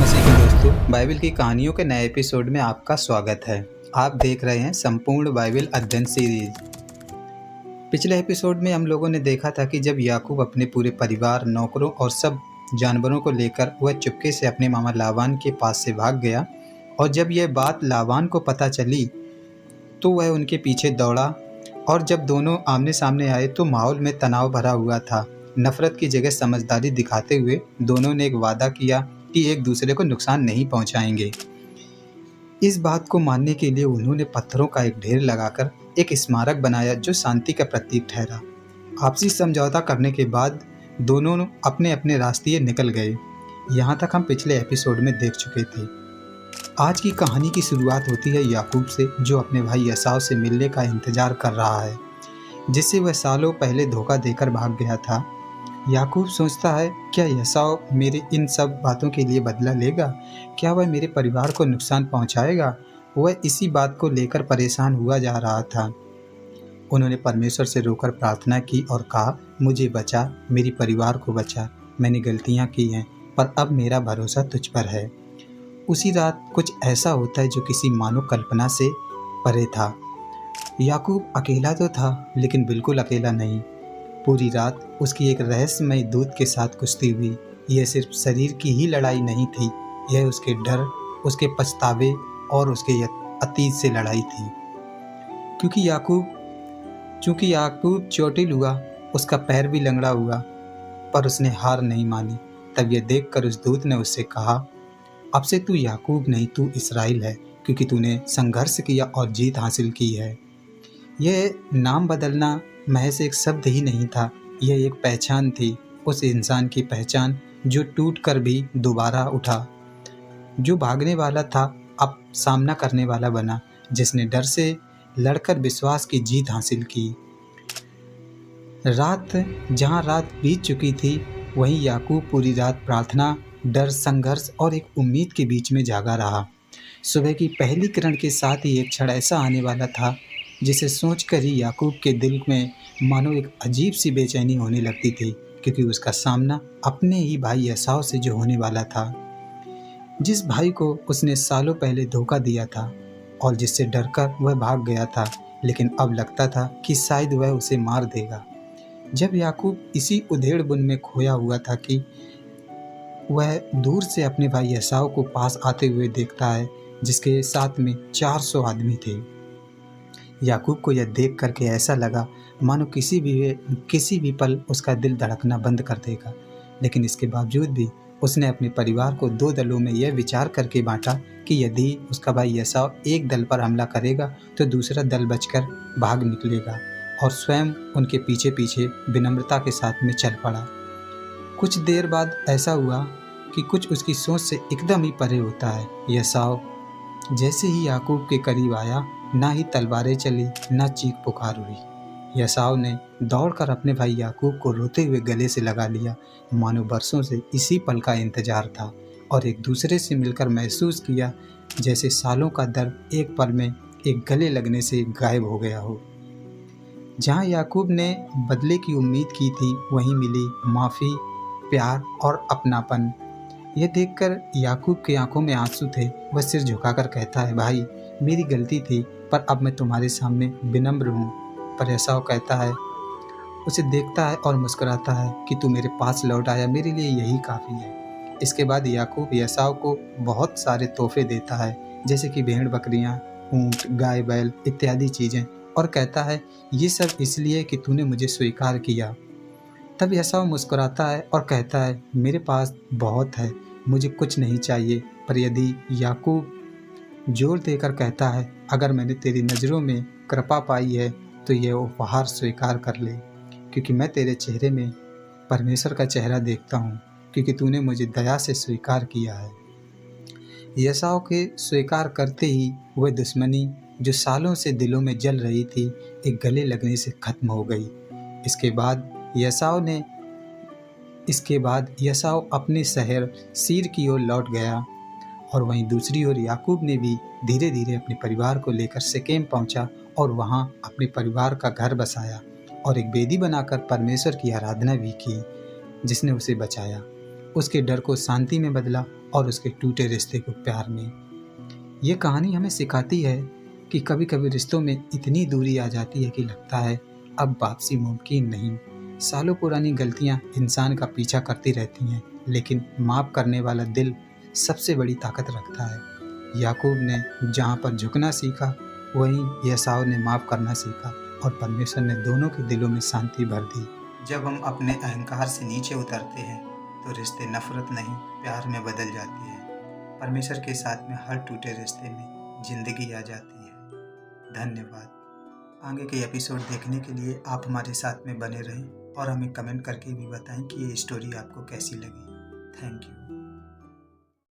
मसीह के दोस्तों, बाइबल की कहानियों के नए एपिसोड में आपका स्वागत है। आप देख रहे हैं संपूर्ण बाइबल अध्ययन सीरीज। पिछले एपिसोड में हम लोगों ने देखा था कि जब याकूब अपने पूरे परिवार, नौकरों और सब जानवरों को लेकर वह चुपके से अपने मामा लाबान के पास से भाग गया, और जब यह बात लाबान को पता चली तो वह उनके पीछे दौड़ा। और जब दोनों आमने सामने आए तो माहौल में तनाव भरा हुआ था। नफरत की जगह समझदारी दिखाते हुए दोनों ने एक वादा किया कि एक दूसरे को नुकसान नहीं पहुंचाएंगे। इस बात को मानने के लिए उन्होंने पत्थरों का एक ढेर लगाकर एक स्मारक बनाया जो शांति का प्रतीक ठहरा। आपसी समझौता करने के बाद दोनों अपने अपने रास्ते निकल गए। यहाँ तक हम पिछले एपिसोड में देख चुके थे। आज की कहानी की शुरुआत होती है याकूब से, जो अपने भाई एसाव से मिलने का इंतजार कर रहा है, जिससे वह सालों पहले धोखा देकर भाग गया था। याकूब सोचता है, क्या एसाव मेरे इन सब बातों के लिए बदला लेगा? क्या वह मेरे परिवार को नुकसान पहुंचाएगा? वह इसी बात को लेकर परेशान हुआ जा रहा था। उन्होंने परमेश्वर से रोकर प्रार्थना की और कहा, मुझे बचा, मेरी परिवार को बचा। मैंने गलतियां की हैं, पर अब मेरा भरोसा तुझ पर है। उसी रात कुछ ऐसा होता है जो किसी मानव कल्पना से परे था। याकूब अकेला तो था, लेकिन बिल्कुल अकेला नहीं। पूरी रात उसकी एक रहस्यमय दूत के साथ कुश्ती हुई। यह सिर्फ शरीर की ही लड़ाई नहीं थी, यह उसके डर, उसके पछतावे और उसके अतीत से लड़ाई थी। चूंकि याकूब चोटिल हुआ, उसका पैर भी लंगड़ा हुआ, पर उसने हार नहीं मानी। तब यह देखकर उस दूत ने उससे कहा, अब से तू याकूब नहीं, तू इस्राएल है, क्योंकि तूने संघर्ष किया और जीत हासिल की है। यह नाम बदलना महज एक शब्द ही नहीं था, यह एक पहचान थी। उस इंसान की पहचान जो टूट कर भी दोबारा उठा, जो भागने वाला था अब सामना करने वाला बना, जिसने डर से लड़कर विश्वास की जीत हासिल की। जहां रात बीत चुकी थी, वहीं याकूब पूरी रात प्रार्थना, डर, संघर्ष और एक उम्मीद के बीच में जागा रहा। सुबह की पहली किरण के साथ ही एक क्षण ऐसा आने वाला था जिसे सोचकर ही याकूब के दिल में मानो एक अजीब सी बेचैनी होने लगती थी, क्योंकि उसका सामना अपने ही भाई एसाव से जो होने वाला था, जिस भाई को उसने सालों पहले धोखा दिया था और जिससे डरकर वह भाग गया था। लेकिन अब लगता था कि शायद वह उसे मार देगा। जब याकूब इसी उधेड़-बुन में खोया हुआ था कि वह दूर से अपने भाई एसाव को पास आते हुए देखता है, जिसके साथ में 400 आदमी थे। याकूब को यह देख करके ऐसा लगा मानो किसी भी पल उसका दिल धड़कना बंद कर देगा। लेकिन इसके बावजूद भी उसने अपने परिवार को दो दलों में यह विचार करके बांटा कि यदि उसका भाई एसाव एक दल पर हमला करेगा तो दूसरा दल बचकर भाग निकलेगा, और स्वयं उनके पीछे पीछे विनम्रता के साथ में चल पड़ा। कुछ देर बाद ऐसा हुआ कि कुछ उसकी सोच से एकदम ही परे होता है। एसाव जैसे ही याकूब के करीब आया, ना ही तलवारें चली, ना चीख पुकार हुई। एसाव ने दौड़कर अपने भाई याकूब को रोते हुए गले से लगा लिया, मानो बरसों से इसी पल का इंतजार था, और एक दूसरे से मिलकर महसूस किया जैसे सालों का दर्द एक पल में एक गले लगने से गायब हो गया हो। जहाँ याकूब ने बदले की उम्मीद की थी, वहीं मिली माफ़ी, प्यार और अपनापन। यह देखकर याकूब की आंखों में आंसू थे। वह सिर झुकाकर कहता है, भाई मेरी गलती थी, पर अब मैं तुम्हारे सामने विनम्र हूँ। पर एसाव कहता है, उसे देखता है और मुस्कुराता है कि तू मेरे पास लौट आया, मेरे लिए यही काफ़ी है। इसके बाद याकूब एसाव को बहुत सारे तोहफे देता है, जैसे कि भेड़ बकरियाँ, ऊँट, गाय बैल इत्यादि चीज़ें, और कहता है, ये सब इसलिए कि तूने मुझे स्वीकार किया। तब एसाव मुस्कुराता है और कहता है, मेरे पास बहुत है, मुझे कुछ नहीं चाहिए। पर यदि याकूब जोर देकर कहता है, अगर मैंने तेरी नज़रों में कृपा पाई है तो यह उपहार स्वीकार कर ले, क्योंकि मैं तेरे चेहरे में परमेश्वर का चेहरा देखता हूँ, क्योंकि तूने मुझे दया से स्वीकार किया है। एसाव के स्वीकार करते ही वह दुश्मनी जो सालों से दिलों में जल रही थी, एक गले लगने से खत्म हो गई। इसके बाद एसाव अपने शहर सीर की ओर लौट गया, और वहीं दूसरी ओर याकूब ने भी धीरे धीरे अपने परिवार को लेकर शेकेम पहुंचा और वहां अपने परिवार का घर बसाया और एक वेदी बनाकर परमेश्वर की आराधना भी की, जिसने उसे बचाया, उसके डर को शांति में बदला और उसके टूटे रिश्ते को प्यार में। ये कहानी हमें सिखाती है कि कभी कभी रिश्तों में इतनी दूरी आ जाती है कि लगता है अब वापसी मुमकिन नहीं। सालों पुरानी गलतियां इंसान का पीछा करती रहती हैं, लेकिन माफ़ करने वाला दिल सबसे बड़ी ताकत रखता है। याकूब ने जहाँ पर झुकना सीखा, वहीं एसाव ने माफ़ करना सीखा, और परमेश्वर ने दोनों के दिलों में शांति भर दी। जब हम अपने अहंकार से नीचे उतरते हैं तो रिश्ते नफरत नहीं, प्यार में बदल जाते हैं। परमेश्वर के साथ में हर टूटे रिश्ते में जिंदगी आ जाती है। धन्यवाद। आगे के एपिसोड देखने के लिए आप हमारे साथ में बने रहें और हमें कमेंट करके भी बताएं कि ये स्टोरी आपको कैसी लगी। Thank you.